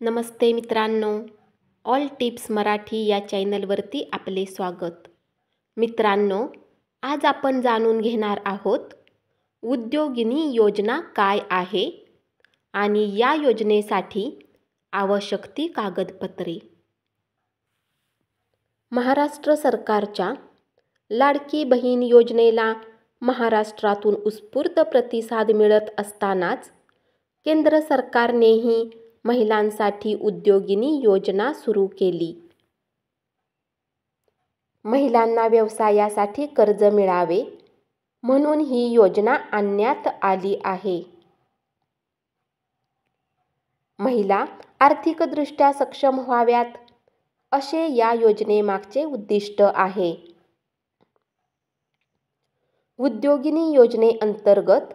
नमस्ते मित्रांनो, all tips Marathi या चॅनलवरती आपले स्वागत. मित्रांनो, आज आपण जाणून घेणार आहोत उद्योगिनी योजना काय आहे आणि या योजनेसाठी आवश्यक ती कागदपत्रे. महाराष्ट्र सरकारच्या लाडकी बहीण योजनेला महाराष्ट्रातून उत्स्फूर्त प्रतिसाद मिळत असतानाच केंद्र सरकारनेही महिलांसाठी उद्योगिनी योजना सुरू केली. महिलांना व्यवसायासाठी कर्ज मिळावे म्हणून ही योजना आणण्यात आली आहे. महिला आर्थिकदृष्ट्या सक्षम व्हाव्यात असे या योजनेमागचे उद्दिष्ट आहे. उद्योगिनी योजनेअंतर्गत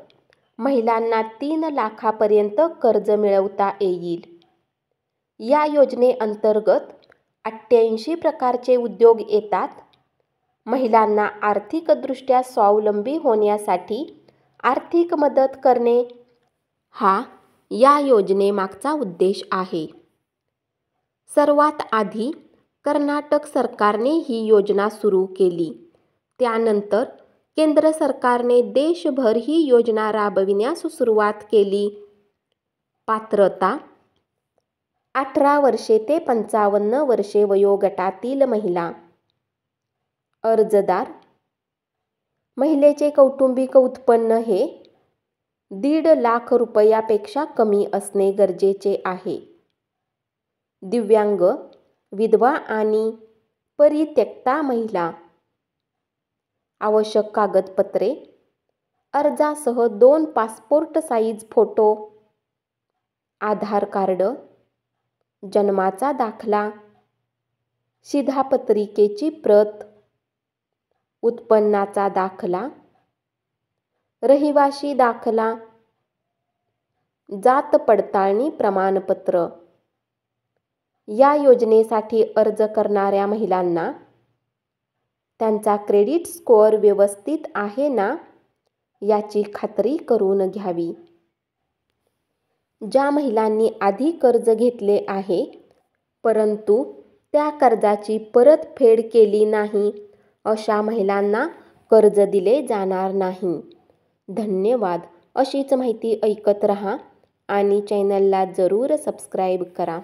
महिलांना 3 लाखापर्यंत कर्ज मिळवता येईल. या योजनेअंतर्गत 88 प्रकारचे उद्योग येतात. महिलांना आर्थिकदृष्ट्या स्वावलंबी होण्यासाठी आर्थिक मदत करणे हा या योजनेमागचा उद्देश आहे. सर्वात आधी कर्नाटक सरकारने ही योजना सुरू केली. त्यानंतर केंद्र सरकारने देशभर ही योजना राबविण्यास सुरुवात केली. पात्रता: 18 वर्षे ते 55 वर्षे वयोगटातील महिला. अर्जदार: महिलेचे कौटुंबिक उत्पन्न हे 1.5 लाख रुपयापेक्षा कमी असणे गरजेचे आहे. दिव्यांग, विधवा आणि परित्यक्ता महिला. आवश्यक कागदपत्रे: अर्जासह 2 पासपोर्ट साईज फोटो, आधार कार्ड, जन्माचा दाखला, शिधापत्रिकेची प्रत, उत्पन्नाचा दाखला, रहिवासी दाखला, जात पडताळणी प्रमाणपत्र. या योजनेसाठी अर्ज करणाऱ्या महिलांना त्यांचा क्रेडिट स्कोअर व्यवस्थित आहे ना याची खात्री करून घ्यावी. ज्या महिलांनी आधी कर्ज घेतले आहे परंतु त्या कर्जाची परतफेड केली नाही अशा महिलांना कर्ज दिले जाणार नाही. धन्यवाद. अशीच माहिती ऐकत रहा आणि चॅनलला जरूर सबस्क्राईब करा.